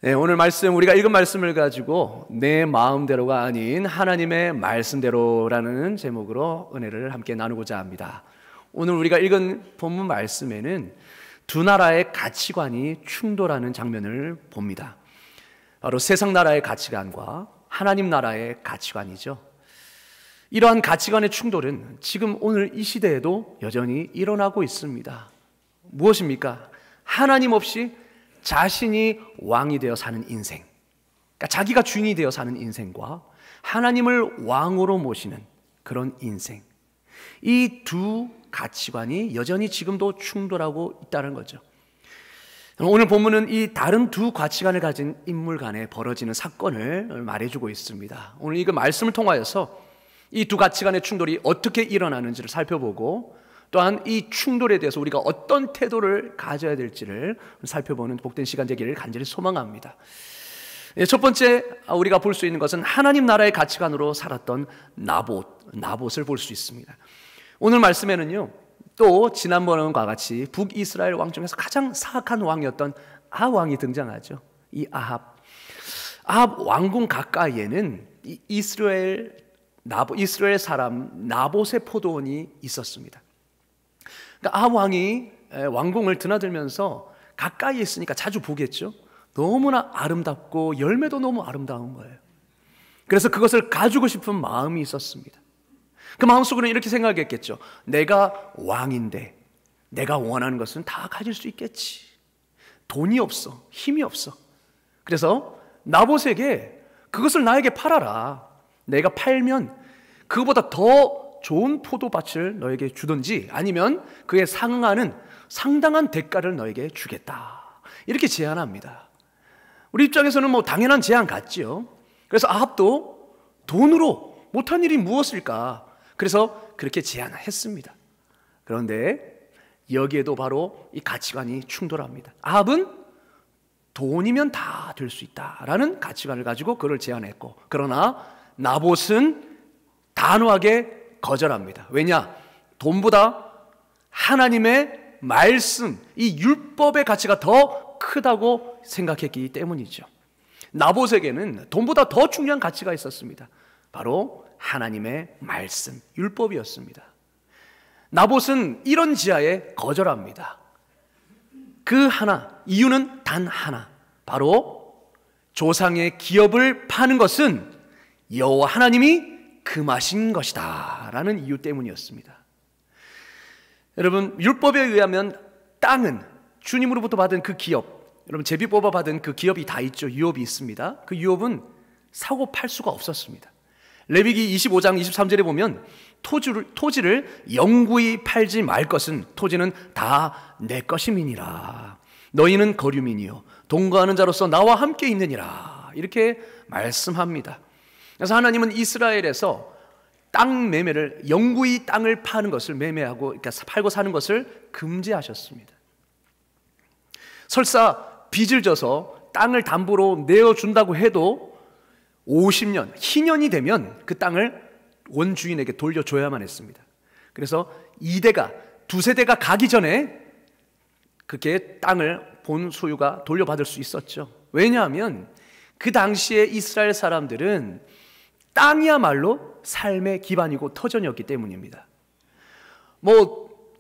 네, 오늘 말씀, 우리가 읽은 말씀을 가지고 내 마음대로가 아닌 하나님의 말씀대로라는 제목으로 은혜를 함께 나누고자 합니다. 오늘 우리가 읽은 본문 말씀에는 두 나라의 가치관이 충돌하는 장면을 봅니다. 바로 세상 나라의 가치관과 하나님 나라의 가치관이죠. 이러한 가치관의 충돌은 지금 오늘 이 시대에도 여전히 일어나고 있습니다. 무엇입니까? 하나님 없이 자신이 왕이 되어 사는 인생, 그러니까 자기가 주인이 되어 사는 인생과 하나님을 왕으로 모시는 그런 인생, 이 두 가치관이 여전히 지금도 충돌하고 있다는 거죠. 오늘 본문은 이 다른 두 가치관을 가진 인물 간에 벌어지는 사건을 말해주고 있습니다. 오늘 이 말씀을 통하여서 이 두 가치관의 충돌이 어떻게 일어나는지를 살펴보고, 또한 이 충돌에 대해서 우리가 어떤 태도를 가져야 될지를 살펴보는 복된 시간 되기를 간절히 소망합니다. 첫 번째 우리가 볼 수 있는 것은 하나님 나라의 가치관으로 살았던 나봇을 볼 수 있습니다. 오늘 말씀에는요, 또 지난번과 같이 북이스라엘 왕 중에서 가장 사악한 왕이었던 아합 왕이 등장하죠. 이 아합 왕궁 가까이에는 이스라엘 사람 나봇의 포도원이 있었습니다. 그러니까 아합 왕이 왕궁을 드나들면서 가까이 있으니까 자주 보겠죠. 너무나 아름답고 열매도 너무 아름다운 거예요. 그래서 그것을 가지고 싶은 마음이 있었습니다. 그 마음속으로는 이렇게 생각했겠죠. 내가 왕인데 내가 원하는 것은 다 가질 수 있겠지. 돈이 없어, 힘이 없어. 그래서 나봇에게 그것을 나에게 팔아라. 내가 팔면 그거보다 더 좋은 포도밭을 너에게 주든지 아니면 그에 상응하는 상당한 대가를 너에게 주겠다, 이렇게 제안합니다. 우리 입장에서는 당연한 제안 같지요. 그래서 아합도 돈으로 못한 일이 무엇일까? 그래서 그렇게 제안했습니다. 그런데 여기에도 바로 이 가치관이 충돌합니다. 아합은 돈이면 다 될 수 있다라는 가치관을 가지고 그를 제안했고, 그러나 나봇은 단호하게 거절합니다. 왜냐? 돈보다 하나님의 말씀, 이 율법의 가치가 더 크다고 생각했기 때문이죠. 나봇에게는 돈보다 더 중요한 가치가 있었습니다. 바로 하나님의 말씀, 율법이었습니다. 나봇은 이런 지하에 거절합니다. 그 하나, 이유는 단 하나, 바로 조상의 기업을 파는 것은 여호와 하나님이 금하신 것이다 라는 이유 때문이었습니다. 여러분, 율법에 의하면 땅은 주님으로부터 받은 그 기업, 여러분 제비 뽑아 받은 그 기업이 다 있죠. 유업이 있습니다. 그 유업은 사고 팔 수가 없었습니다. 레위기 25장 23절에 보면 토지를 영구히 팔지 말 것은 토지는 다 내 것임이니라. 너희는 거류민이요 동거하는 자로서 나와 함께 있느니라, 이렇게 말씀합니다. 그래서 하나님은 이스라엘에서 땅 매매를, 영구히 땅을 파는 것을 매매하고, 그러니까 팔고 사는 것을 금지하셨습니다. 설사 빚을 져서 땅을 담보로 내어준다고 해도 50년, 희년이 되면 그 땅을 원주인에게 돌려줘야만 했습니다. 그래서 2대가, 2세대가 가기 전에 그렇게 땅을 본 소유가 돌려받을 수 있었죠. 왜냐하면 그 당시에 이스라엘 사람들은 땅이야말로 삶의 기반이고 터전이었기 때문입니다.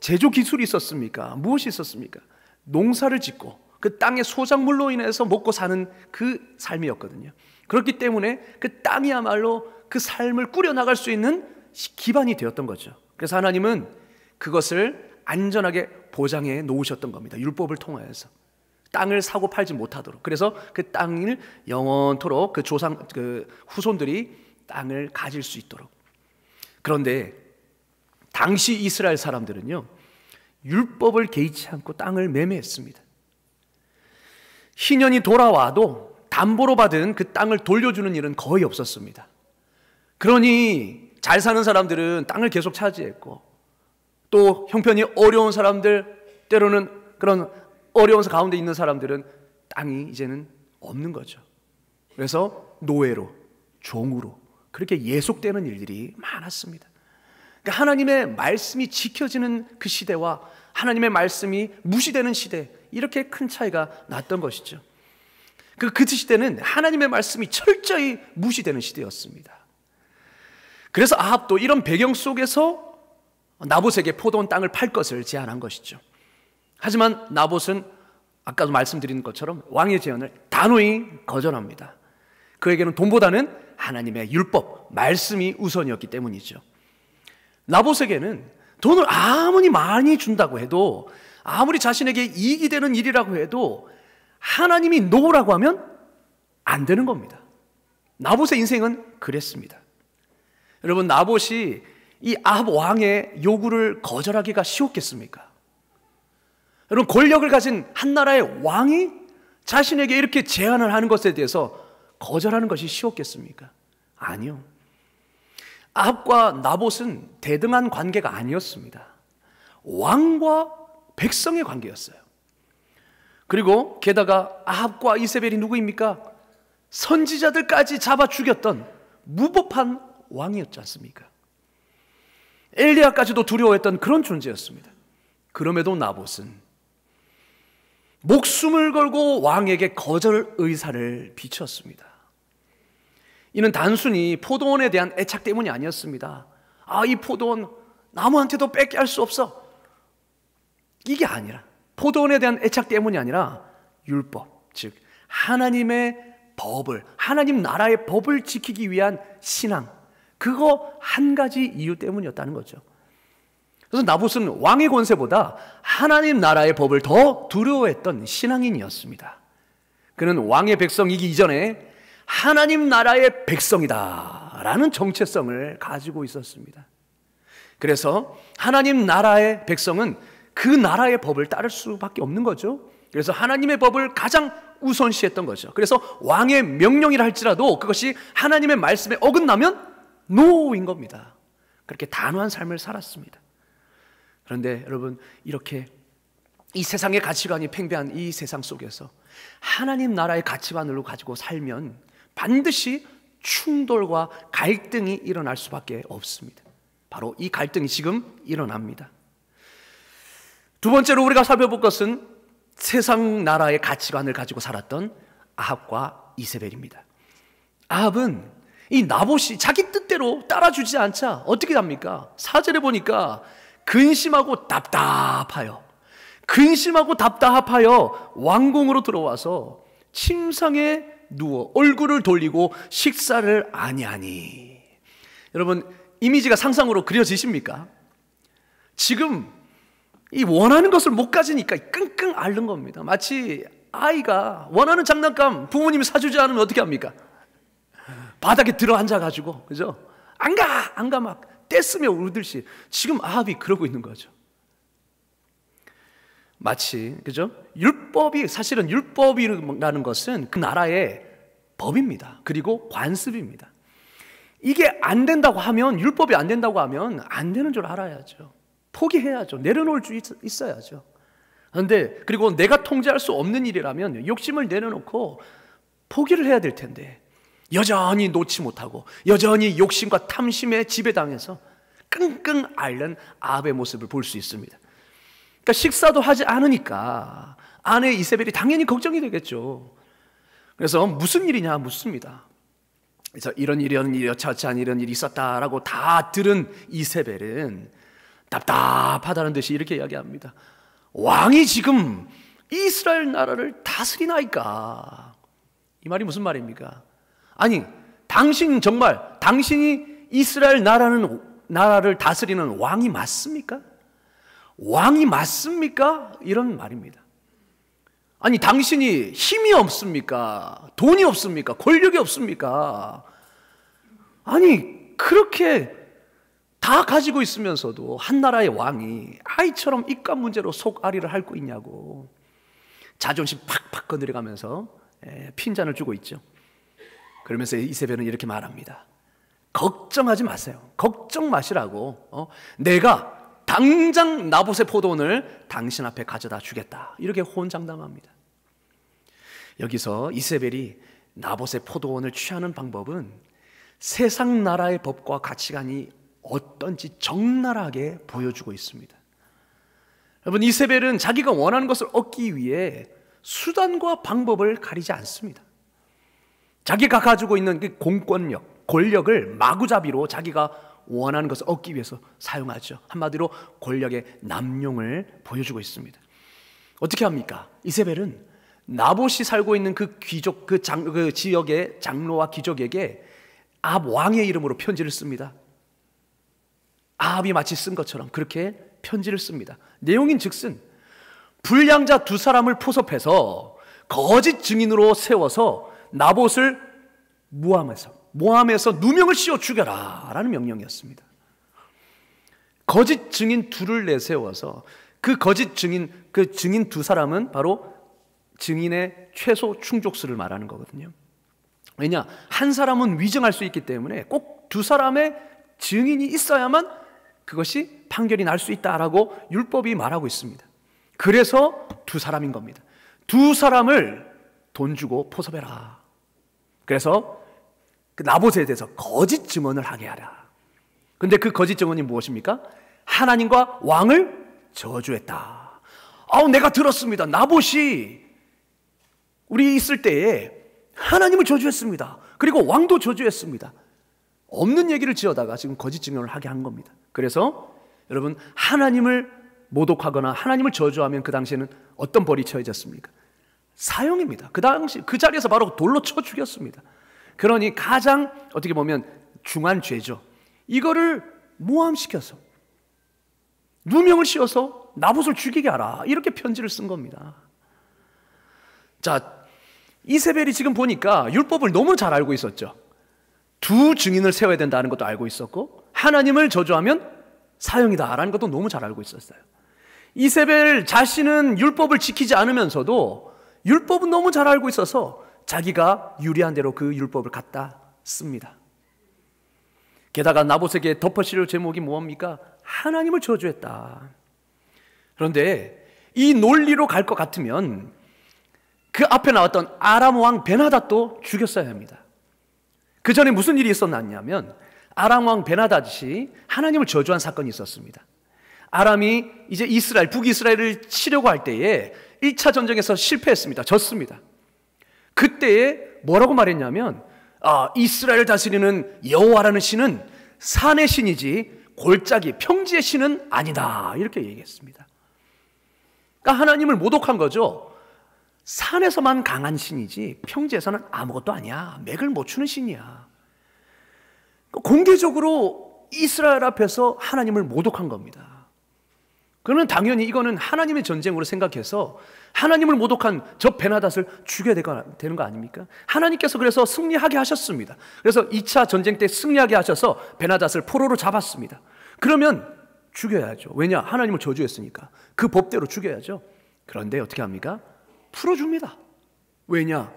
제조 기술이 있었습니까? 무엇이 있었습니까? 농사를 짓고 그 땅의 소작물로 인해서 먹고 사는 그 삶이었거든요. 그렇기 때문에 그 땅이야말로 그 삶을 꾸려나갈 수 있는 기반이 되었던 거죠. 그래서 하나님은 그것을 안전하게 보장해 놓으셨던 겁니다. 율법을 통하여서 땅을 사고 팔지 못하도록. 그래서 그 땅을 영원토록 그 후손들이 땅을 가질 수 있도록. 그런데 당시 이스라엘 사람들은요, 율법을 개의치 않고 땅을 매매했습니다. 희년이 돌아와도 담보로 받은 그 땅을 돌려주는 일은 거의 없었습니다. 그러니 잘 사는 사람들은 땅을 계속 차지했고, 또 형편이 어려운 사람들, 때로는 그런 어려운 가운데 있는 사람들은 땅이 이제는 없는 거죠. 그래서 노예로, 종으로 그렇게 예속되는 일들이 많았습니다. 그러니까 하나님의 말씀이 지켜지는 그 시대와 하나님의 말씀이 무시되는 시대, 이렇게 큰 차이가 났던 것이죠. 그 시대는 하나님의 말씀이 철저히 무시되는 시대였습니다. 그래서 아합도 이런 배경 속에서 나봇에게 포도원 땅을 팔 것을 제안한 것이죠. 하지만 나봇은 아까도 말씀드린 것처럼 왕의 제안을 단호히 거절합니다. 그에게는 돈보다는 하나님의 율법, 말씀이 우선이었기 때문이죠. 나봇에게는 돈을 아무리 많이 준다고 해도, 아무리 자신에게 이익이 되는 일이라고 해도 하나님이 노라고 하면 안 되는 겁니다. 나봇의 인생은 그랬습니다. 여러분, 나봇이 이 아합 왕의 요구를 거절하기가 쉬웠겠습니까? 여러분, 권력을 가진 한 나라의 왕이 자신에게 이렇게 제안을 하는 것에 대해서 거절하는 것이 쉬웠겠습니까? 아니요. 아합과 나봇은 대등한 관계가 아니었습니다. 왕과 백성의 관계였어요. 그리고 게다가 아합과 이세벨이 누구입니까? 선지자들까지 잡아 죽였던 무법한 왕이었지 않습니까? 엘리야까지도 두려워했던 그런 존재였습니다. 그럼에도 나봇은 목숨을 걸고 왕에게 거절 의사를 비쳤습니다. 이는 단순히 포도원에 대한 애착 때문이 아니었습니다. 이 포도원 나무한테도 뺏게 할 수 없어, 이게 아니라, 포도원에 대한 애착 때문이 아니라 율법, 즉 하나님의 법을, 하나님 나라의 법을 지키기 위한 신앙, 그거 한 가지 이유 때문이었다는 거죠. 그래서 나봇은 왕의 권세보다 하나님 나라의 법을 더 두려워했던 신앙인이었습니다. 그는 왕의 백성이기 이전에 하나님 나라의 백성이다 라는 정체성을 가지고 있었습니다. 그래서 하나님 나라의 백성은 그 나라의 법을 따를 수밖에 없는 거죠. 그래서 하나님의 법을 가장 우선시했던 거죠. 그래서 왕의 명령이라 할지라도 그것이 하나님의 말씀에 어긋나면 노인 겁니다. 그렇게 단호한 삶을 살았습니다. 그런데 여러분, 이렇게 이 세상의 가치관이 팽배한 이 세상 속에서 하나님 나라의 가치관으로 가지고 살면 반드시 충돌과 갈등이 일어날 수밖에 없습니다. 바로 이 갈등이 지금 일어납니다. 두 번째로 우리가 살펴볼 것은 세상 나라의 가치관을 가지고 살았던 아합과 이세벨입니다. 아합은 이 나봇이 자기 뜻대로 따라주지 않자 어떻게 합니까? 4절에 보니까 근심하고 답답하여 왕궁으로 들어와서 침상에 누워 얼굴을 돌리고 식사를 아니하니. 여러분, 이미지가 상상으로 그려지십니까? 지금 이 원하는 것을 못 가지니까 끙끙 앓는 겁니다. 마치 아이가 원하는 장난감 부모님이 사주지 않으면 어떻게 합니까? 바닥에 들어 앉아가지고, 그죠? 안 가 막 떼쓰며 울듯이 지금 아합이 그러고 있는 거죠. 마치, 그죠? 사실은 율법이라는 것은 그 나라의 법입니다. 그리고 관습입니다. 이게 안 된다고 하면, 율법이 안 된다고 하면 안 되는 줄 알아야죠. 포기해야죠. 내려놓을 줄 있어야죠. 그런데 그리고 내가 통제할 수 없는 일이라면 욕심을 내려놓고 포기를 해야 될 텐데 여전히 놓지 못하고 여전히 욕심과 탐심에 지배당해서 끙끙 앓는 아합의 모습을 볼 수 있습니다. 그러니까 식사도 하지 않으니까 아내 이세벨이 당연히 걱정이 되겠죠. 그래서 무슨 일이냐 묻습니다. 그래서 이런 일이 여차하지 이런 일이 있었다라고 다 들은 이세벨은 답답하다는 듯이 이렇게 이야기합니다. 왕이 지금 이스라엘 나라를 다스리나이까. 이 말이 무슨 말입니까? 아니, 당신이 이스라엘 나라를 다스리는 왕이 맞습니까? 왕이 맞습니까? 이런 말입니다. 아니, 당신이 힘이 없습니까? 돈이 없습니까? 권력이 없습니까? 아니, 그렇게 다 가지고 있으면서도 한 나라의 왕이 아이처럼 입감 문제로 속앓이를 앓고 있냐고 자존심 팍팍 건드려가면서 핀잔을 주고 있죠. 그러면서 이세벨은 이렇게 말합니다. 걱정하지 마세요. 걱정 마시라고. 내가 당장 나봇의 포도원을 당신 앞에 가져다 주겠다. 이렇게 호언장담합니다. 여기서 이세벨이 나봇의 포도원을 취하는 방법은 세상 나라의 법과 가치관이 어떤지 적나라하게 보여주고 있습니다. 여러분, 이세벨은 자기가 원하는 것을 얻기 위해 수단과 방법을 가리지 않습니다. 자기가 가지고 있는 그 공권력, 권력을 마구잡이로 자기가 원하는 것을 얻기 위해서 사용하죠. 한마디로 권력의 남용을 보여주고 있습니다. 어떻게 합니까? 이세벨은 나봇이 살고 있는 그 귀족, 그 지역의 장로와 귀족에게 아합 왕의 이름으로 편지를 씁니다. 아합이 마치 쓴 것처럼 그렇게 편지를 씁니다. 내용인 즉슨 불량자 두 사람을 포섭해서 거짓 증인으로 세워서 나봇을 모함해서 누명을 씌워 죽여라 라는 명령이었습니다. 거짓 증인 둘을 내세워서 그 거짓 증인, 그 증인 두 사람은 바로 증인의 최소 충족수를 말하는 거거든요. 왜냐? 한 사람은 위증할 수 있기 때문에 꼭 두 사람의 증인이 있어야만 그것이 판결이 날 수 있다라고 율법이 말하고 있습니다. 그래서 두 사람인 겁니다. 두 사람을 돈 주고 포섭해라. 그래서 그 나봇에 대해서 거짓 증언을 하게 하라. 근데 그 거짓 증언이 무엇입니까? 하나님과 왕을 저주했다. 내가 들었습니다. 나봇이 우리 있을 때에 하나님을 저주했습니다. 그리고 왕도 저주했습니다. 없는 얘기를 지어다가 지금 거짓 증언을 하게 한 겁니다. 그래서 여러분, 하나님을 모독하거나 하나님을 저주하면 그 당시에는 어떤 벌이 처해졌습니까? 사형입니다. 그 당시 그 자리에서 바로 돌로 쳐 죽였습니다. 그러니 가장 어떻게 보면 중한 죄죠. 이거를 모함시켜서 누명을 씌워서 나봇을 죽이게 하라, 이렇게 편지를 쓴 겁니다. 자, 이세벨이 지금 보니까 율법을 너무 잘 알고 있었죠. 두 증인을 세워야 된다는 것도 알고 있었고, 하나님을 저주하면 사형이다라는 것도 너무 잘 알고 있었어요. 이세벨 자신은 율법을 지키지 않으면서도 율법은 너무 잘 알고 있어서 자기가 유리한 대로 그 율법을 갖다 씁니다. 게다가 나봇에게 덮어씌울 제목이 뭡니까? 하나님을 저주했다. 그런데 이 논리로 갈 것 같으면 그 앞에 나왔던 아람 왕 베나닷도 죽였어야 합니다. 그 전에 무슨 일이 있었냐면 아람 왕 베나닷이 하나님을 저주한 사건이 있었습니다. 아람이 이제 북이스라엘을 치려고 할 때에 1차 전쟁에서 실패했습니다. 졌습니다. 그때에 뭐라고 말했냐면, 이스라엘 다스리는 여호와라는 신은 산의 신이지 골짜기 평지의 신은 아니다, 이렇게 얘기했습니다. 그러니까 하나님을 모독한 거죠. 산에서만 강한 신이지 평지에서는 아무것도 아니야, 맥을 못 추는 신이야. 공개적으로 이스라엘 앞에서 하나님을 모독한 겁니다. 그러면 당연히 이거는 하나님의 전쟁으로 생각해서 하나님을 모독한 저 베나닷을 죽여야 되는 거 아닙니까? 하나님께서 그래서 승리하게 하셨습니다. 그래서 2차 전쟁 때 승리하게 하셔서 베나닷을 포로로 잡았습니다. 그러면 죽여야죠. 왜냐? 하나님을 저주했으니까 그 법대로 죽여야죠. 그런데 어떻게 합니까? 풀어줍니다. 왜냐?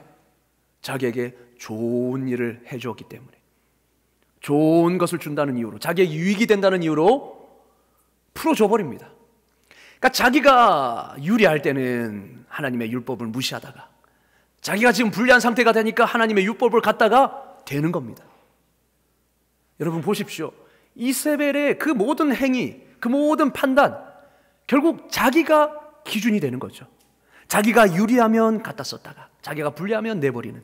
자기에게 좋은 일을 해주었기 때문에, 좋은 것을 준다는 이유로, 자기의 유익이 된다는 이유로 풀어줘 버립니다. 그러니까 자기가 유리할 때는 하나님의 율법을 무시하다가 자기가 지금 불리한 상태가 되니까 하나님의 율법을 갖다가 되는 겁니다. 여러분 보십시오. 이세벨의 그 모든 행위, 그 모든 판단, 결국 자기가 기준이 되는 거죠. 자기가 유리하면 갖다 썼다가 자기가 불리하면 내버리는,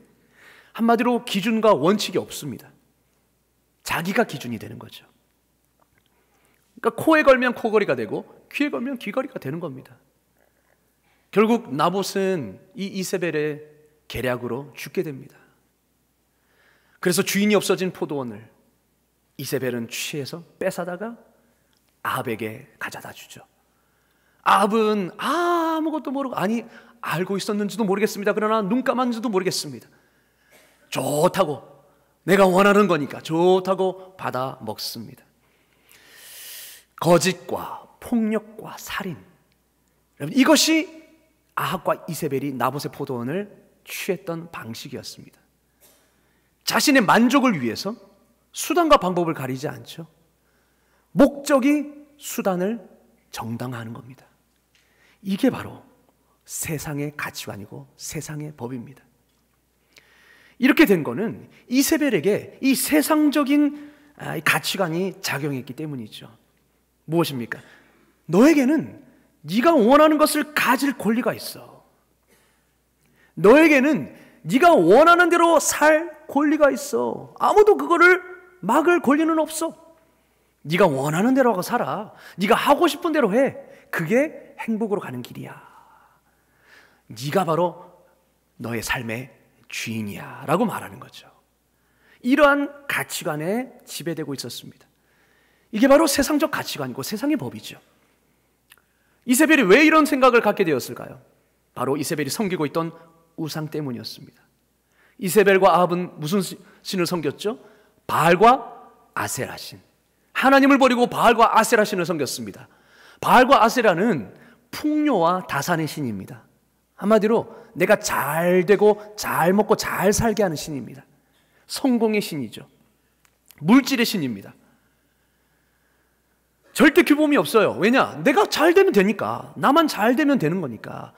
한마디로 기준과 원칙이 없습니다. 자기가 기준이 되는 거죠. 그러니까 코에 걸면 코걸이가 되고 귀에 걸면 귀걸이가 되는 겁니다. 결국 나봇은 이 이세벨의 계략으로 죽게 됩니다. 그래서 주인이 없어진 포도원을 이세벨은 취해서 뺏어다가 아합에게 가져다 주죠. 아합은 아무것도 모르고, 알고 있었는지도 모르겠습니다. 그러나 눈 감았는지도 모르겠습니다. 좋다고, 내가 원하는 거니까 좋다고 받아 먹습니다. 거짓과 폭력과 살인, 이것이 아합과 이세벨이 나봇의 포도원을 취했던 방식이었습니다. 자신의 만족을 위해서 수단과 방법을 가리지 않죠. 목적이 수단을 정당화하는 겁니다. 이게 바로 세상의 가치관이고 세상의 법입니다. 이렇게 된 거는 이세벨에게 이 세상적인 가치관이 작용했기 때문이죠. 무엇입니까? 너에게는 네가 원하는 것을 가질 권리가 있어. 너에게는 네가 원하는 대로 살 권리가 있어. 아무도 그거를 막을 권리는 없어. 네가 원하는 대로 하고 살아. 네가 하고 싶은 대로 해. 그게 행복으로 가는 길이야. 네가 바로 너의 삶의 주인이야 라고 말하는 거죠. 이러한 가치관에 지배되고 있었습니다. 이게 바로 세상적 가치관이고 세상의 법이죠. 이세벨이 왜 이런 생각을 갖게 되었을까요? 바로 이세벨이 섬기고 있던 우상 때문이었습니다. 이세벨과 아합은 무슨 신을 섬겼죠? 바알과 아세라 신. 하나님을 버리고 바알과 아세라 신을 섬겼습니다. 바알과 아세라는 풍요와 다산의 신입니다. 한마디로 내가 잘 되고 잘 먹고 잘 살게 하는 신입니다. 성공의 신이죠. 물질의 신입니다. 절대 규범이 없어요. 왜냐? 내가 잘 되면 되니까. 나만 잘 되면 되는 거니까.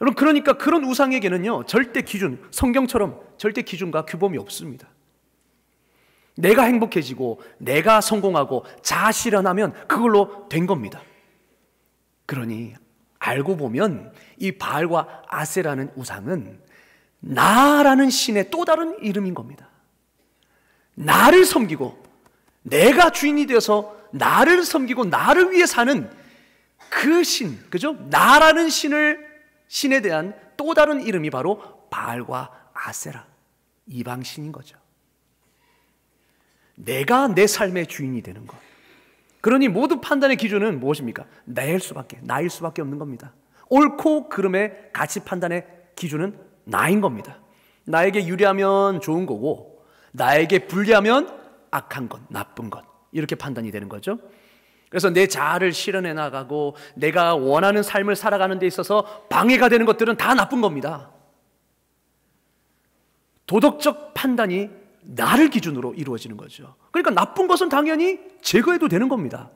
여러분, 그러니까 그런 우상에게는요, 절대 기준, 성경처럼 절대 기준과 규범이 없습니다. 내가 행복해지고 내가 성공하고 자아 실현하면 그걸로 된 겁니다. 그러니 알고 보면 이 바알과 아세라는 우상은 나라는 신의 또 다른 이름인 겁니다. 나를 섬기고 내가 주인이 되어서 나를 섬기고 나를 위해 사는 그 신, 그죠? 나라는 신에 대한 또 다른 이름이 바로 바알과 아세라, 이방신인 거죠. 내가 내 삶의 주인이 되는 것. 그러니 모든 판단의 기준은 무엇입니까? 나일 수밖에 없는 겁니다. 옳고 그름의 가치 판단의 기준은 나인 겁니다. 나에게 유리하면 좋은 거고 나에게 불리하면 악한 것, 나쁜 것, 이렇게 판단이 되는 거죠. 그래서 내 자아를 실현해 나가고 내가 원하는 삶을 살아가는 데 있어서 방해가 되는 것들은 다 나쁜 겁니다. 도덕적 판단이 나를 기준으로 이루어지는 거죠. 그러니까 나쁜 것은 당연히 제거해도 되는 겁니다.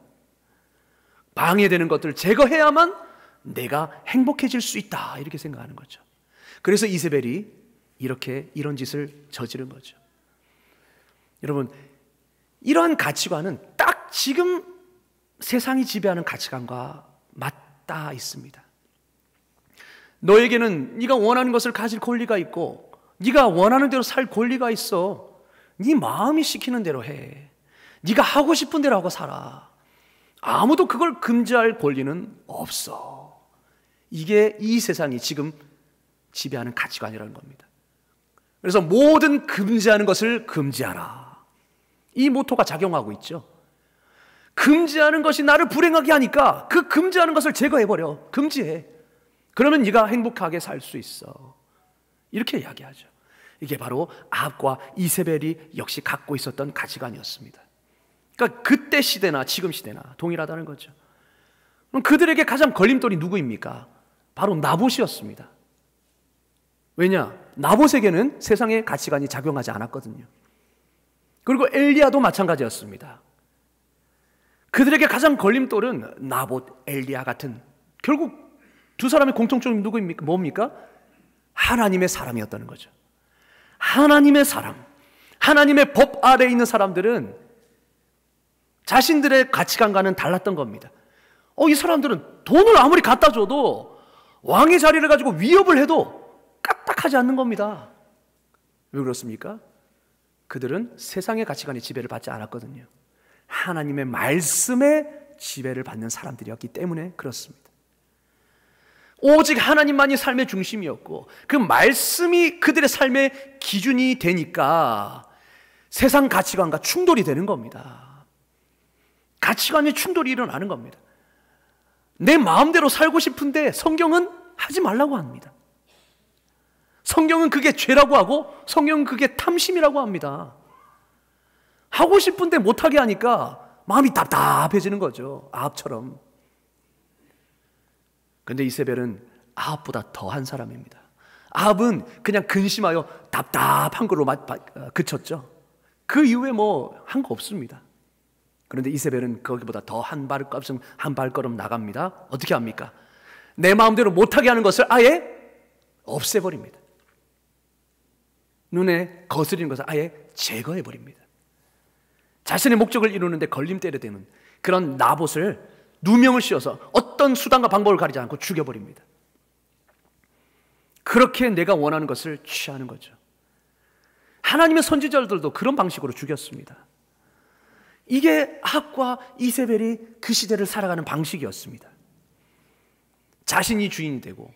방해되는 것들을 제거해야만 내가 행복해질 수 있다, 이렇게 생각하는 거죠. 그래서 이세벨이 이런 짓을 저지른 거죠. 여러분, 이러한 가치관은 딱 지금 세상이 지배하는 가치관과 맞닿아 있습니다. 너에게는 네가 원하는 것을 가질 권리가 있고 네가 원하는 대로 살 권리가 있어. 네 마음이 시키는 대로 해. 네가 하고 싶은 대로 하고 살아. 아무도 그걸 금지할 권리는 없어. 이게 이 세상이 지금 지배하는 가치관이라는 겁니다. 그래서 모든 금지하는 것을 금지하라. 이 모토가 작용하고 있죠. 금지하는 것이 나를 불행하게 하니까 그 금지하는 것을 제거해버려. 금지해. 그러면 네가 행복하게 살 수 있어. 이렇게 이야기하죠. 이게 바로 아합과 이세벨이 역시 갖고 있었던 가치관이었습니다. 그러니까 그때 시대나 지금 시대나 동일하다는 거죠. 그럼 그들에게 가장 걸림돌이 누구입니까? 바로 나봇이었습니다. 왜냐? 나봇에게는 세상의 가치관이 작용하지 않았거든요. 그리고 엘리야도 마찬가지였습니다. 그들에게 가장 걸림돌은 나봇, 엘리야 같은, 결국 두 사람의 공통점이 누구입니까? 뭡니까? 하나님의 사람이었다는 거죠. 하나님의 사람, 하나님의 법 아래에 있는 사람들은 자신들의 가치관과는 달랐던 겁니다. 이 사람들은 돈을 아무리 갖다 줘도 왕의 자리를 가지고 위협을 해도 까딱하지 않는 겁니다. 왜 그렇습니까? 그들은 세상의 가치관의 지배를 받지 않았거든요. 하나님의 말씀에 지배를 받는 사람들이었기 때문에 그렇습니다. 오직 하나님만이 삶의 중심이었고 그 말씀이 그들의 삶의 기준이 되니까 세상 가치관과 충돌이 되는 겁니다. 가치관의 충돌이 일어나는 겁니다. 내 마음대로 살고 싶은데 성경은 하지 말라고 합니다. 성경은 그게 죄라고 하고 성경은 그게 탐심이라고 합니다. 하고 싶은데 못하게 하니까 마음이 답답해지는 거죠. 아합처럼. 그런데 이세벨은 아합보다 더한 사람입니다. 아합은 그냥 근심하여 답답한 걸로 그쳤죠. 그 이후에 뭐 한 거 없습니다. 그런데 이세벨은 거기보다 더 한 발걸음 나갑니다. 어떻게 합니까? 내 마음대로 못하게 하는 것을 아예 없애버립니다. 눈에 거스리는 것을 아예 제거해버립니다. 자신의 목적을 이루는데 걸림돌이 되는 그런 나봇을 누명을 씌워서 어떤 수단과 방법을 가리지 않고 죽여버립니다. 그렇게 내가 원하는 것을 취하는 거죠. 하나님의 선지자들도 그런 방식으로 죽였습니다. 이게 아합과 이세벨이 그 시대를 살아가는 방식이었습니다. 자신이 주인이 되고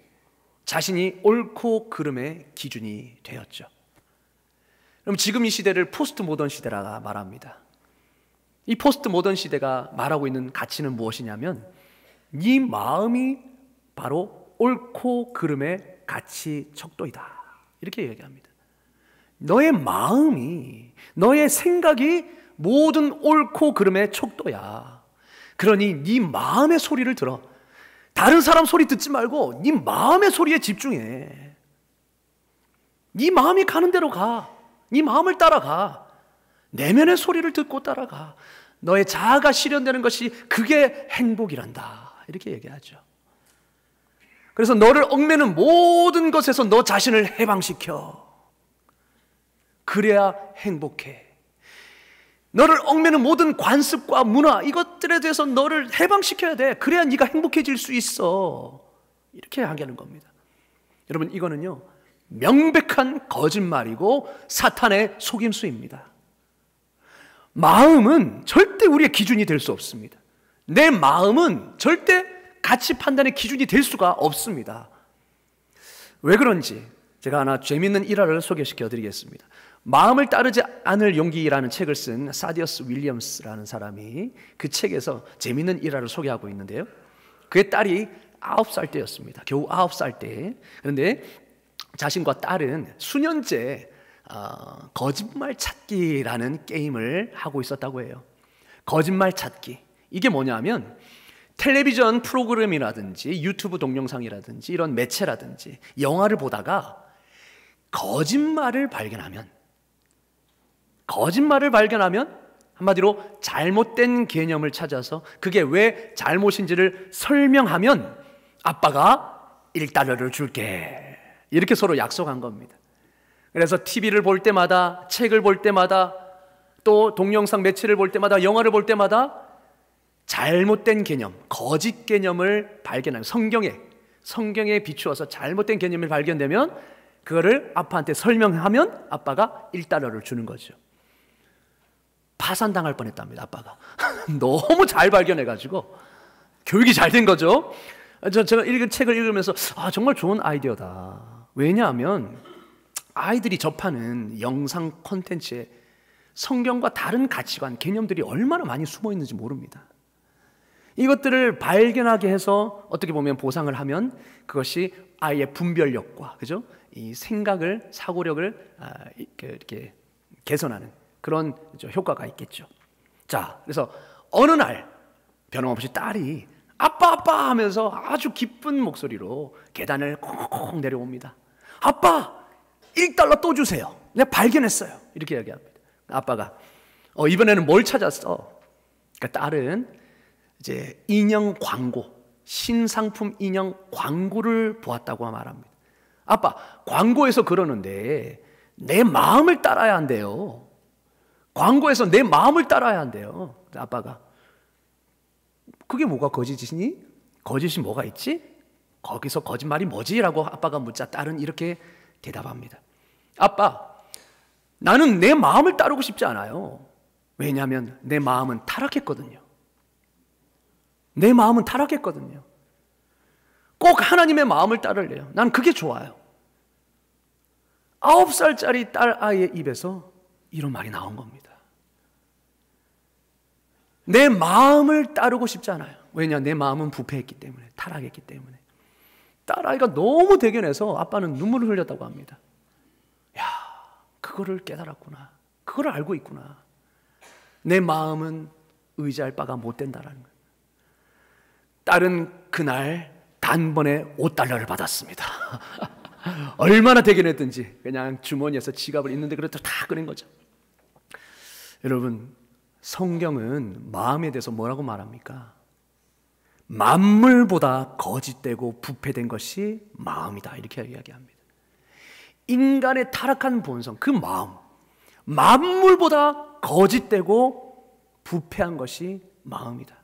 자신이 옳고 그름의 기준이 되었죠. 그럼 지금 이 시대를 포스트 모던 시대라 말합니다. 이 포스트 모던 시대가 말하고 있는 가치는 무엇이냐면 네 마음이 바로 옳고 그름의 가치 척도이다, 이렇게 얘기합니다. 너의 마음이, 너의 생각이 모든 옳고 그름의 척도야. 그러니 네 마음의 소리를 들어. 다른 사람 소리 듣지 말고 네 마음의 소리에 집중해. 네 마음이 가는 대로 가. 네 마음을 따라가. 내면의 소리를 듣고 따라가. 너의 자아가 실현되는 것이 그게 행복이란다, 이렇게 얘기하죠. 그래서 너를 얽매는 모든 것에서 너 자신을 해방시켜. 그래야 행복해. 너를 얽매는 모든 관습과 문화, 이것들에 대해서 너를 해방시켜야 돼. 그래야 네가 행복해질 수 있어. 이렇게 하는 겁니다. 여러분, 이거는요 명백한 거짓말이고 사탄의 속임수입니다. 마음은 절대 우리의 기준이 될 수 없습니다. 내 마음은 절대 가치 판단의 기준이 될 수가 없습니다. 왜 그런지 제가 하나 재미있는 일화를 소개시켜 드리겠습니다. 마음을 따르지 않을 용기라는 책을 쓴 사디어스 윌리엄스라는 사람이 그 책에서 재미있는 일화를 소개하고 있는데요, 그의 딸이 9살 때였습니다. 겨우 9살 때. 그런데 자신과 딸은 수년째 거짓말 찾기라는 게임을 하고 있었다고 해요. 거짓말 찾기, 이게 뭐냐면 텔레비전 프로그램이라든지 유튜브 동영상이라든지 이런 매체라든지 영화를 보다가 거짓말을 발견하면 한마디로 잘못된 개념을 찾아서 그게 왜 잘못인지를 설명하면 아빠가 $1를 줄게, 이렇게 서로 약속한 겁니다. 그래서 TV를 볼 때마다, 책을 볼 때마다, 또 동영상 매체를 볼 때마다, 영화를 볼 때마다 잘못된 개념, 거짓 개념을 발견하면, 성경에 비추어서 잘못된 개념이 발견되면 그거를 아빠한테 설명하면 아빠가 $1를 주는 거죠. 파산당할 뻔했답니다, 아빠가. 너무 잘 발견해가지고. 교육이 잘 된 거죠. 제가 읽은 책을 읽으면서 정말 좋은 아이디어다. 왜냐하면 아이들이 접하는 영상 콘텐츠에 성경과 다른 가치관, 개념들이 얼마나 많이 숨어 있는지 모릅니다. 이것들을 발견하게 해서 어떻게 보면 보상을 하면 그것이 아이의 분별력과, 그죠? 이 생각을, 사고력을 이렇게 개선하는 그런 효과가 있겠죠. 자, 그래서 어느 날 변함없이 딸이 아빠 하면서 아주 기쁜 목소리로 계단을 콩콩 내려옵니다. 아빠, $1 또 주세요. 내가 발견했어요. 이렇게 이야기합니다. 아빠가 이번에는 뭘 찾았어? 그러니까 딸은 이제 인형 광고, 신상품 인형 광고를 보았다고 말합니다. 아빠, 광고에서 그러는데 내 마음을 따라야 한대요. 광고에서 내 마음을 따라야 한대요. 아빠가 그게 뭐가 거짓이니? 거짓이 뭐가 있지? 거기서 거짓말이 뭐지? 라고 아빠가 묻자 딸은 이렇게 대답합니다. 아빠, 나는 내 마음을 따르고 싶지 않아요. 왜냐하면 내 마음은 타락했거든요. 내 마음은 타락했거든요. 꼭 하나님의 마음을 따르래요. 난 그게 좋아요. 9살짜리 딸 아이의 입에서 이런 말이 나온 겁니다. 내 마음을 따르고 싶지 않아요. 왜냐? 내 마음은 부패했기 때문에, 타락했기 때문에. 딸아이가 너무 대견해서 아빠는 눈물을 흘렸다고 합니다. 야, 그거를 깨달았구나. 그걸 알고 있구나. 내 마음은 의지할 바가 못 된다라는 거예요. 딸은 그날 단번에 $5를 받았습니다. 얼마나 대견했든지 그냥 주머니에서 지갑을 있는데 그래도 다 꺼낸 거죠. 여러분, 성경은 마음에 대해서 뭐라고 말합니까? 만물보다 거짓되고 부패된 것이 마음이다, 이렇게 이야기합니다. 인간의 타락한 본성, 그 마음, 만물보다 거짓되고 부패한 것이 마음이다.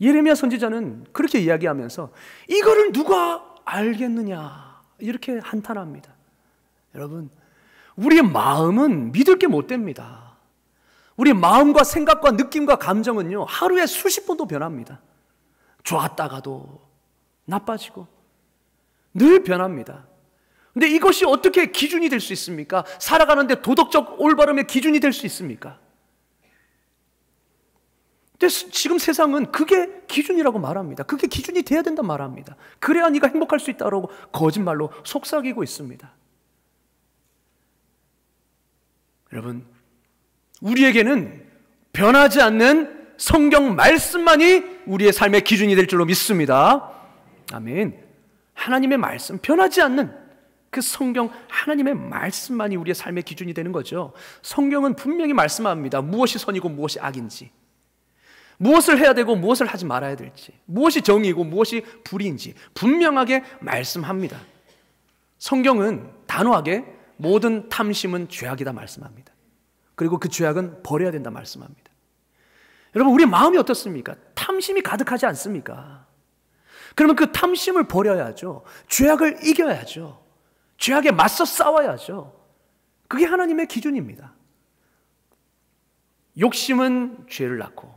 예레미야 선지자는 그렇게 이야기하면서 이거를 누가 알겠느냐, 이렇게 한탄합니다. 여러분, 우리의 마음은 믿을 게 못 됩니다. 우리 마음과 생각과 느낌과 감정은요, 하루에 수십 번도 변합니다. 좋았다가도 나빠지고 늘 변합니다. 근데 이것이 어떻게 기준이 될 수 있습니까? 살아가는데 도덕적 올바름의 기준이 될 수 있습니까? 근데 지금 세상은 그게 기준이라고 말합니다. 그게 기준이 돼야 된다 말합니다. 그래야 네가 행복할 수 있다고 거짓말로 속삭이고 있습니다. 여러분, 우리에게는 변하지 않는 성경 말씀만이 우리의 삶의 기준이 될 줄로 믿습니다. 아멘. 하나님의 말씀, 변하지 않는 그 성경 하나님의 말씀만이 우리의 삶의 기준이 되는 거죠. 성경은 분명히 말씀합니다. 무엇이 선이고 무엇이 악인지, 무엇을 해야 되고 무엇을 하지 말아야 될지, 무엇이 정의고 무엇이 불의인지 분명하게 말씀합니다. 성경은 단호하게 모든 탐심은 죄악이다 말씀합니다. 그리고 그 죄악은 버려야 된다 말씀합니다. 여러분, 우리 마음이 어떻습니까? 탐심이 가득하지 않습니까? 그러면 그 탐심을 버려야죠. 죄악을 이겨야죠. 죄악에 맞서 싸워야죠. 그게 하나님의 기준입니다. 욕심은 죄를 낳고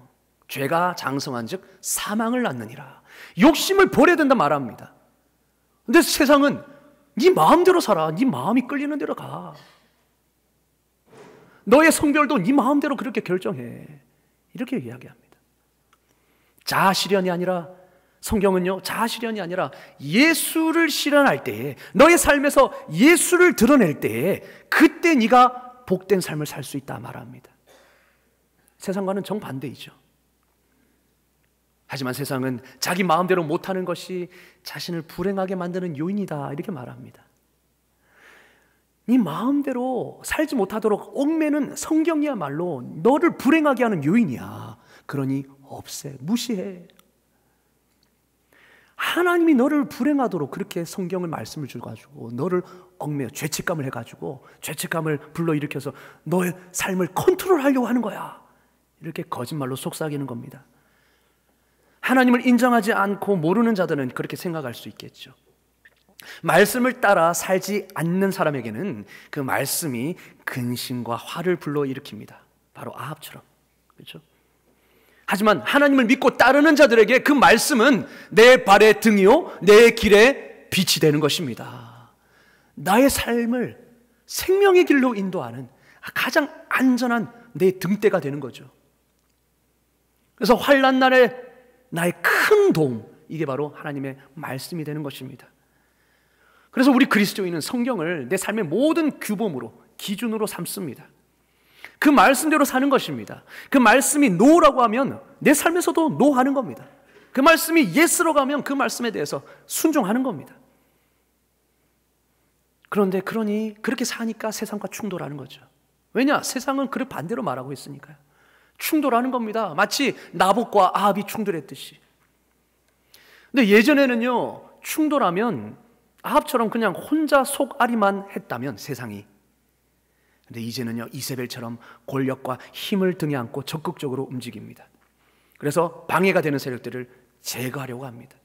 죄가 장성한 즉 사망을 낳느니라. 욕심을 버려야 된다 말합니다. 근데 세상은 네 마음대로 살아. 네 마음이 끌리는 대로 가. 너의 성별도 네 마음대로 그렇게 결정해. 이렇게 이야기합니다. 자아실현이 아니라, 성경은요, 자아실현이 아니라 예수를 실현할 때에, 너의 삶에서 예수를 드러낼 때에 그때 네가 복된 삶을 살 수 있다 말합니다. 세상과는 정반대이죠. 하지만 세상은 자기 마음대로 못하는 것이 자신을 불행하게 만드는 요인이다 이렇게 말합니다. 네 마음대로 살지 못하도록 얽매는 성경이야말로 너를 불행하게 하는 요인이야. 그러니 없애, 무시해. 하나님이 너를 불행하도록 그렇게 성경을 말씀을 주가지고 너를 얽매여 죄책감을 해가지고 죄책감을 불러일으켜서 너의 삶을 컨트롤하려고 하는 거야. 이렇게 거짓말로 속삭이는 겁니다. 하나님을 인정하지 않고 모르는 자들은 그렇게 생각할 수 있겠죠. 말씀을 따라 살지 않는 사람에게는 그 말씀이 근심과 화를 불러일으킵니다. 바로 아합처럼. 그렇죠? 하지만 하나님을 믿고 따르는 자들에게 그 말씀은 내 발의 등이요 내 길의 빛이 되는 것입니다. 나의 삶을 생명의 길로 인도하는 가장 안전한 내 등대가 되는 거죠. 그래서 환난 날에 나의 큰 도움, 이게 바로 하나님의 말씀이 되는 것입니다. 그래서 우리 그리스도인은 성경을 내 삶의 모든 규범으로, 기준으로 삼습니다. 그 말씀대로 사는 것입니다. 그 말씀이 no라고 하면 내 삶에서도 no 하는 겁니다. 그 말씀이 yes라고 하면 그 말씀에 대해서 순종하는 겁니다. 그런데 그렇게 사니까 세상과 충돌하는 거죠. 왜냐? 세상은 그를 반대로 말하고 있으니까요. 충돌하는 겁니다. 마치 나봇과 아합이 충돌했듯이. 근데 예전에는요, 충돌하면 아합처럼 그냥 혼자 속앓이만 했다면 세상이, 근데 이제는요, 이세벨처럼 권력과 힘을 등에 안고 적극적으로 움직입니다. 그래서 방해가 되는 세력들을 제거하려고 합니다.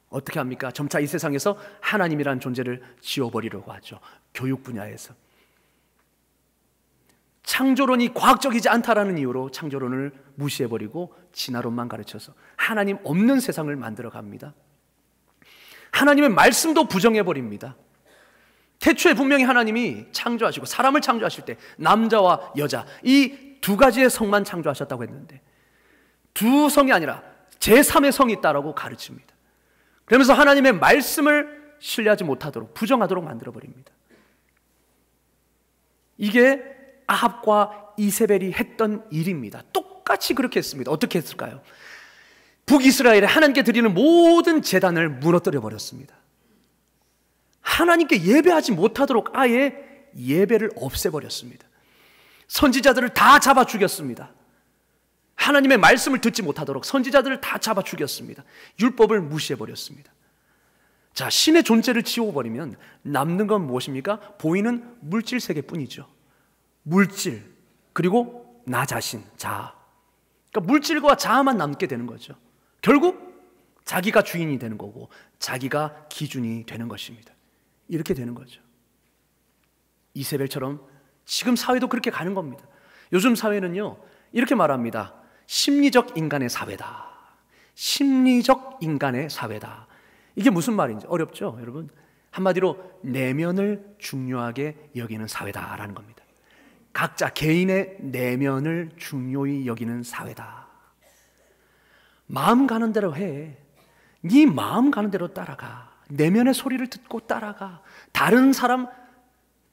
어떻게 합니까? 점차 이 세상에서 하나님이라는 존재를 지워버리려고 하죠. 교육 분야에서. 창조론이 과학적이지 않다라는 이유로 창조론을 무시해버리고 진화론만 가르쳐서 하나님 없는 세상을 만들어 갑니다. 하나님의 말씀도 부정해버립니다. 태초에 분명히 하나님이 창조하시고 사람을 창조하실 때 남자와 여자 이 두 가지의 성만 창조하셨다고 했는데 두 성이 아니라 제3의 성이 있다라고 가르칩니다. 그러면서 하나님의 말씀을 신뢰하지 못하도록 부정하도록 만들어버립니다. 이게 아합과 이세벨이 했던 일입니다. 똑같이 그렇게 했습니다. 어떻게 했을까요? 북이스라엘에 하나님께 드리는 모든 제단을 무너뜨려 버렸습니다. 하나님께 예배하지 못하도록 아예 예배를 없애버렸습니다. 선지자들을 다 잡아 죽였습니다. 하나님의 말씀을 듣지 못하도록 선지자들을 다 잡아 죽였습니다. 율법을 무시해버렸습니다. 자, 신의 존재를 지워버리면 남는 건 무엇입니까? 보이는 물질 세계뿐이죠. 물질, 그리고 나 자신, 자아. 그러니까 물질과 자아만 남게 되는 거죠. 결국 자기가 주인이 되는 거고 자기가 기준이 되는 것입니다. 이렇게 되는 거죠. 이세벨처럼 지금 사회도 그렇게 가는 겁니다. 요즘 사회는요, 이렇게 말합니다. 심리적 인간의 사회다. 심리적 인간의 사회다. 이게 무슨 말인지 어렵죠, 여러분? 한마디로 내면을 중요하게 여기는 사회다라는 겁니다. 각자 개인의 내면을 중요히 여기는 사회다. 마음 가는 대로 해. 네 마음 가는 대로 따라가. 내면의 소리를 듣고 따라가. 다른 사람,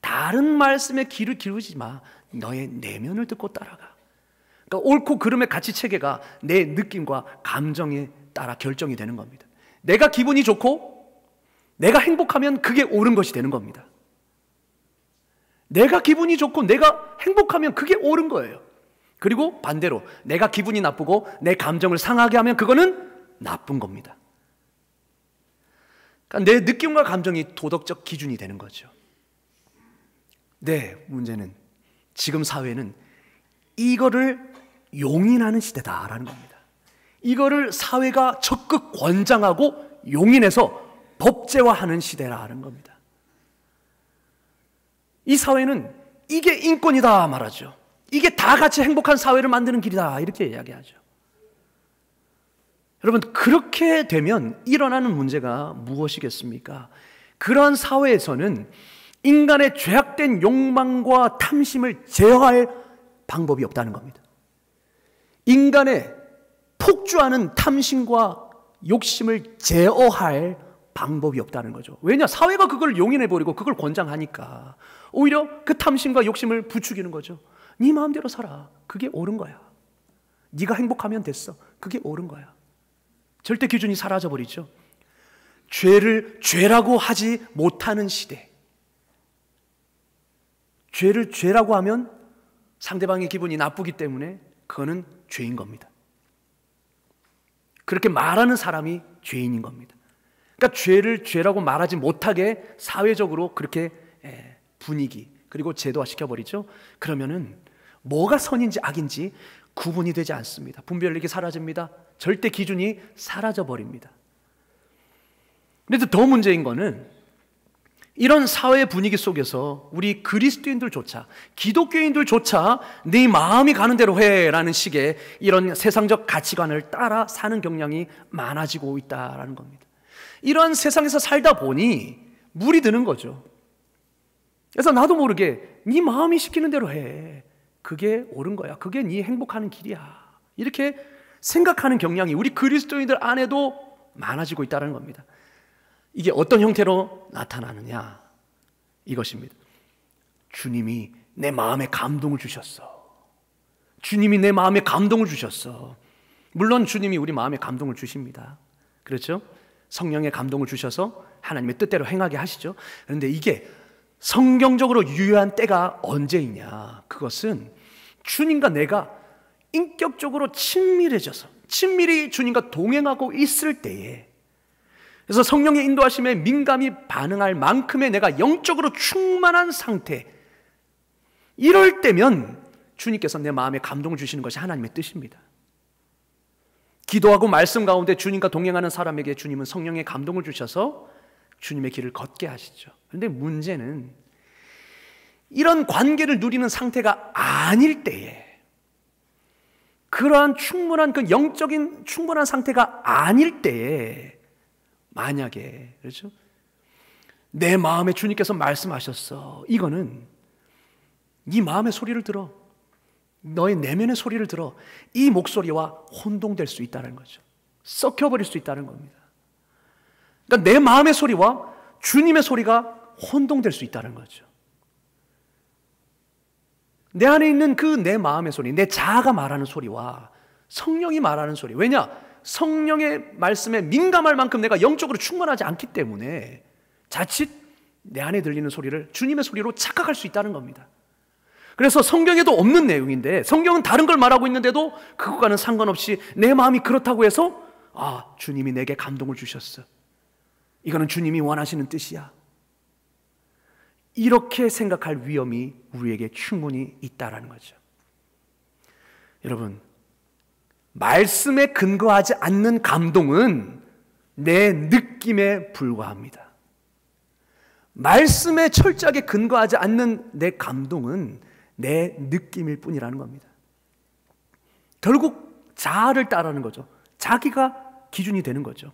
다른 말씀에 귀를 기울이지 마. 너의 내면을 듣고 따라가. 그러니까 옳고 그름의 가치 체계가 내 느낌과 감정에 따라 결정이 되는 겁니다. 내가 기분이 좋고 내가 행복하면 그게 옳은 것이 되는 겁니다. 내가 기분이 좋고 내가 행복하면 그게 옳은 거예요. 그리고 반대로 내가 기분이 나쁘고 내 감정을 상하게 하면 그거는 나쁜 겁니다. 그러니까 내 느낌과 감정이 도덕적 기준이 되는 거죠. 네, 문제는 지금 사회는 이거를 용인하는 시대다라는 겁니다. 이거를 사회가 적극 권장하고 용인해서 법제화하는 시대라는 겁니다. 이 사회는 이게 인권이다 말하죠. 이게 다 같이 행복한 사회를 만드는 길이다 이렇게 이야기하죠. 여러분, 그렇게 되면 일어나는 문제가 무엇이겠습니까? 그러한 사회에서는 인간의 죄악된 욕망과 탐심을 제어할 방법이 없다는 겁니다. 인간의 폭주하는 탐심과 욕심을 제어할 방법이 없다는 거죠. 왜냐? 사회가 그걸 용인해버리고 그걸 권장하니까 오히려 그 탐심과 욕심을 부추기는 거죠. 네 마음대로 살아. 그게 옳은 거야. 네가 행복하면 됐어. 그게 옳은 거야. 절대 기준이 사라져버리죠. 죄를 죄라고 하지 못하는 시대. 죄를 죄라고 하면 상대방의 기분이 나쁘기 때문에 그거는 죄인 겁니다. 그렇게 말하는 사람이 죄인인 겁니다. 그러니까 죄를 죄라고 말하지 못하게 사회적으로 그렇게 분위기 그리고 제도화 시켜버리죠. 그러면은 뭐가 선인지 악인지 구분이 되지 않습니다. 분별력이 사라집니다. 절대 기준이 사라져버립니다. 그런데 더 문제인 거는 이런 사회 분위기 속에서 우리 그리스도인들조차, 기독교인들조차 네 마음이 가는 대로 해라는 식의 이런 세상적 가치관을 따라 사는 경향이 많아지고 있다는 겁니다. 이런 세상에서 살다 보니 물이 드는 거죠. 그래서 나도 모르게 네 마음이 시키는 대로 해. 그게 옳은 거야. 그게 네 행복하는 길이야. 이렇게 생각하는 경향이 우리 그리스도인들 안에도 많아지고 있다는 겁니다. 이게 어떤 형태로 나타나느냐? 이것입니다. 주님이 내 마음에 감동을 주셨어. 주님이 내 마음에 감동을 주셨어. 물론 주님이 우리 마음에 감동을 주십니다. 그렇죠? 성령의 감동을 주셔서 하나님의 뜻대로 행하게 하시죠. 그런데 이게 성경적으로 유효한 때가 언제이냐? 그것은 주님과 내가 인격적으로 친밀해져서 친밀히 주님과 동행하고 있을 때에, 그래서 성령의 인도하심에 민감히 반응할 만큼의 내가 영적으로 충만한 상태, 이럴 때면 주님께서 내 마음에 감동을 주시는 것이 하나님의 뜻입니다. 기도하고 말씀 가운데 주님과 동행하는 사람에게 주님은 성령의 감동을 주셔서 주님의 길을 걷게 하시죠. 그런데 문제는 이런 관계를 누리는 상태가 아닐 때에, 그러한 충분한 그 영적인 충분한 상태가 아닐 때에 만약에, 그렇죠? 내 마음에 주님께서 말씀하셨어. 이거는 네 마음의 소리를 들어. 너의 내면의 소리를 들어. 이 목소리와 혼동될 수 있다는 거죠. 섞여버릴 수 있다는 겁니다. 그러니까 내 마음의 소리와 주님의 소리가 혼동될 수 있다는 거죠. 내 안에 있는 그 내 마음의 소리, 내 자아가 말하는 소리와 성령이 말하는 소리. 왜냐? 성령의 말씀에 민감할 만큼 내가 영적으로 충만하지 않기 때문에 자칫 내 안에 들리는 소리를 주님의 소리로 착각할 수 있다는 겁니다. 그래서 성경에도 없는 내용인데, 성경은 다른 걸 말하고 있는데도 그것과는 상관없이 내 마음이 그렇다고 해서 아, 주님이 내게 감동을 주셨어. 이거는 주님이 원하시는 뜻이야. 이렇게 생각할 위험이 우리에게 충분히 있다라는 거죠. 여러분, 말씀에 근거하지 않는 감동은 내 느낌에 불과합니다. 말씀에 철저하게 근거하지 않는 내 감동은 내 느낌일 뿐이라는 겁니다. 결국 자아를 따르는 거죠. 자기가 기준이 되는 거죠.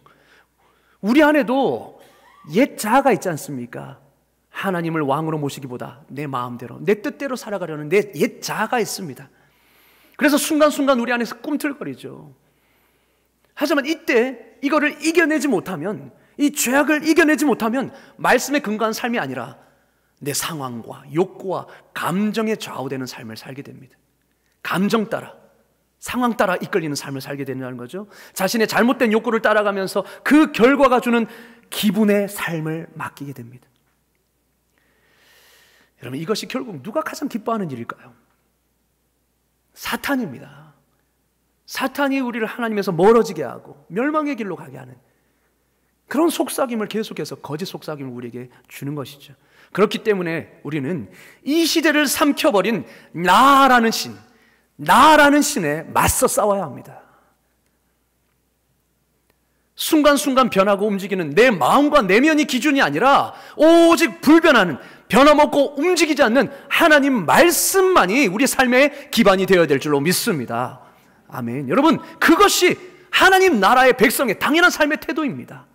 우리 안에도 옛 자아가 있지 않습니까? 하나님을 왕으로 모시기보다 내 마음대로, 내 뜻대로 살아가려는 내 옛 자아가 있습니다. 그래서 순간순간 우리 안에서 꿈틀거리죠. 하지만 이때 이거를 이겨내지 못하면, 이 죄악을 이겨내지 못하면 말씀에 근거한 삶이 아니라 내 상황과 욕구와 감정에 좌우되는 삶을 살게 됩니다. 감정 따라, 상황 따라 이끌리는 삶을 살게 된다는 거죠. 자신의 잘못된 욕구를 따라가면서 그 결과가 주는 기분의 삶을 맡기게 됩니다. 여러분, 이것이 결국 누가 가장 기뻐하는 일일까요? 사탄입니다. 사탄이 우리를 하나님에서 멀어지게 하고 멸망의 길로 가게 하는 그런 속삭임을 계속해서, 거짓 속삭임을 우리에게 주는 것이죠. 그렇기 때문에 우리는 이 시대를 삼켜버린 나라는 신, 나라는 신에 맞서 싸워야 합니다. 순간순간 변하고 움직이는 내 마음과 내면이 기준이 아니라 오직 불변하는, 변함없고 움직이지 않는 하나님 말씀만이 우리 삶의 기반이 되어야 될 줄로 믿습니다. 아멘. 여러분, 그것이 하나님 나라의 백성의 당연한 삶의 태도입니다.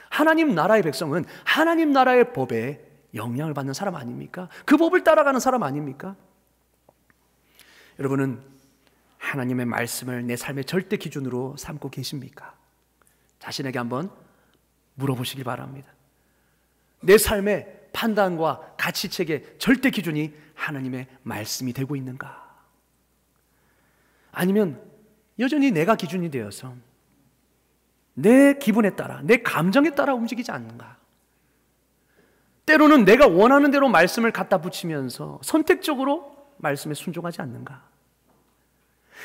하나님 나라의 백성은 하나님 나라의 법에 영향을 받는 사람 아닙니까? 그 법을 따라가는 사람 아닙니까? 여러분은 하나님의 말씀을 내 삶의 절대 기준으로 삼고 계십니까? 자신에게 한번 물어보시기 바랍니다. 내 삶의 판단과 가치책의 절대 기준이 하나님의 말씀이 되고 있는가? 아니면 여전히 내가 기준이 되어서 내 기분에 따라, 내 감정에 따라 움직이지 않는가? 때로는 내가 원하는 대로 말씀을 갖다 붙이면서 선택적으로 말씀에 순종하지 않는가?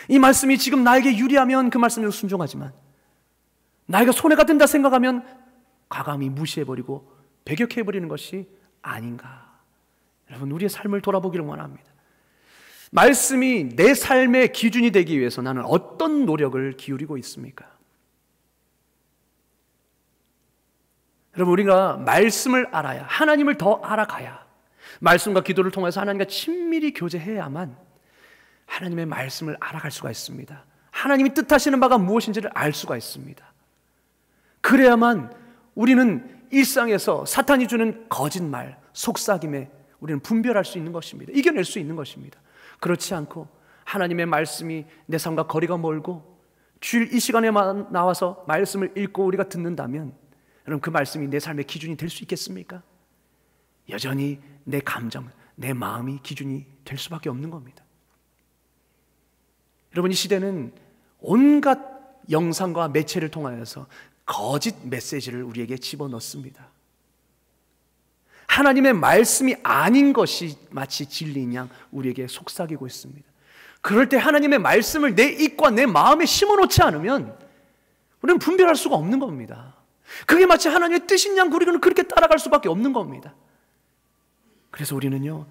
이 말씀이 지금 나에게 유리하면 그 말씀에 순종하지만 나에게 손해가 된다 생각하면 과감히 무시해버리고 배격해버리는 것이 아닌가? 여러분, 우리의 삶을 돌아보기를 원합니다. 말씀이 내 삶의 기준이 되기 위해서 나는 어떤 노력을 기울이고 있습니까? 여러분, 우리가 말씀을 알아야, 하나님을 더 알아가야, 말씀과 기도를 통해서 하나님과 친밀히 교제해야만 하나님의 말씀을 알아갈 수가 있습니다. 하나님이 뜻하시는 바가 무엇인지를 알 수가 있습니다. 그래야만 우리는 일상에서 사탄이 주는 거짓말, 속삭임에 우리는 분별할 수 있는 것입니다. 이겨낼 수 있는 것입니다. 그렇지 않고 하나님의 말씀이 내 삶과 거리가 멀고 주일 이 시간에만 나와서 말씀을 읽고 우리가 듣는다면 여러분, 그 말씀이 내 삶의 기준이 될 수 있겠습니까? 여전히 내 감정, 내 마음이 기준이 될 수밖에 없는 겁니다. 여러분, 이 시대는 온갖 영상과 매체를 통하여서 거짓 메시지를 우리에게 집어넣습니다. 하나님의 말씀이 아닌 것이 마치 진리인 양 우리에게 속삭이고 있습니다. 그럴 때 하나님의 말씀을 내 입과 내 마음에 심어놓지 않으면 우리는 분별할 수가 없는 겁니다. 그게 마치 하나님의 뜻인 양 우리는 그렇게 따라갈 수밖에 없는 겁니다. 그래서 우리는요,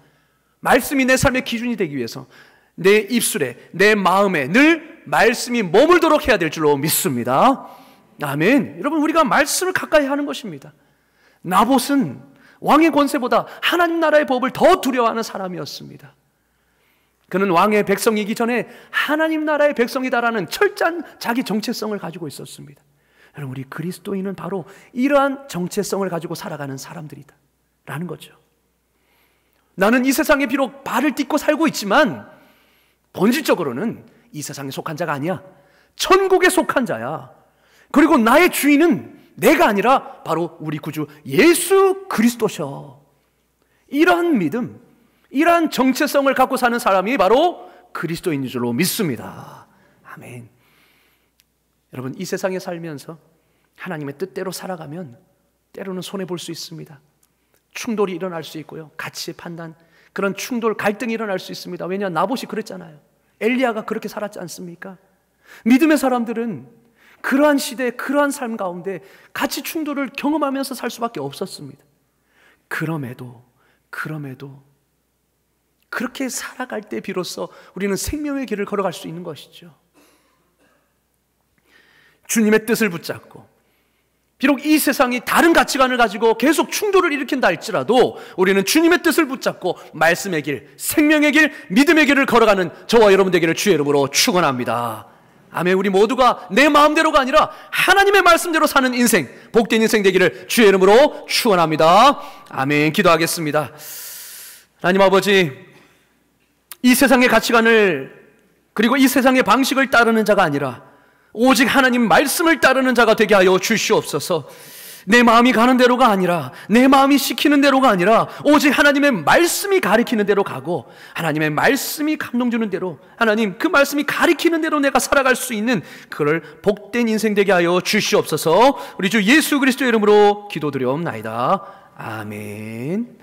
말씀이 내 삶의 기준이 되기 위해서 내 입술에, 내 마음에 늘 말씀이 머물도록 해야 될 줄로 믿습니다. 아멘. 여러분, 우리가 말씀을 가까이 하는 것입니다. 나봇은 왕의 권세보다 하나님 나라의 법을 더 두려워하는 사람이었습니다. 그는 왕의 백성이기 전에 하나님 나라의 백성이다라는 철저한 자기 정체성을 가지고 있었습니다. 여러분, 우리 그리스도인은 바로 이러한 정체성을 가지고 살아가는 사람들이다 라는 거죠. 나는 이 세상에 비록 발을 딛고 살고 있지만 본질적으로는 이 세상에 속한 자가 아니야. 천국에 속한 자야. 그리고 나의 주인은 내가 아니라 바로 우리 구주 예수 그리스도셔. 이러한 믿음, 이러한 정체성을 갖고 사는 사람이 바로 그리스도인인 줄로 믿습니다. 아멘. 여러분, 이 세상에 살면서 하나님의 뜻대로 살아가면 때로는 손해볼 수 있습니다. 충돌이 일어날 수 있고요, 가치의 판단, 그런 충돌, 갈등이 일어날 수 있습니다. 왜냐, 나봇이 그랬잖아요. 엘리야가 그렇게 살았지 않습니까? 믿음의 사람들은 그러한 시대, 그러한 삶 가운데 가치 충돌을 경험하면서 살 수밖에 없었습니다. 그럼에도 그렇게 살아갈 때 비로소 우리는 생명의 길을 걸어갈 수 있는 것이죠. 주님의 뜻을 붙잡고 비록 이 세상이 다른 가치관을 가지고 계속 충돌을 일으킨다 할지라도 우리는 주님의 뜻을 붙잡고 말씀의 길, 생명의 길, 믿음의 길을 걸어가는 저와 여러분 되기를 주의 이름으로 축원합니다. 아멘. 우리 모두가 내 마음대로가 아니라 하나님의 말씀대로 사는 인생, 복된 인생 되기를 주의 이름으로 축원합니다. 아멘. 기도하겠습니다. 하나님 아버지, 이 세상의 가치관을 그리고 이 세상의 방식을 따르는 자가 아니라 오직 하나님 말씀을 따르는 자가 되게 하여 주시옵소서. 내 마음이 가는 대로가 아니라, 내 마음이 시키는 대로가 아니라 오직 하나님의 말씀이 가리키는 대로 가고, 하나님의 말씀이 감동 주는 대로, 하나님 그 말씀이 가리키는 대로 내가 살아갈 수 있는 그를 복된 인생 되게 하여 주시옵소서. 우리 주 예수 그리스도의 이름으로 기도드리옵나이다. 아멘.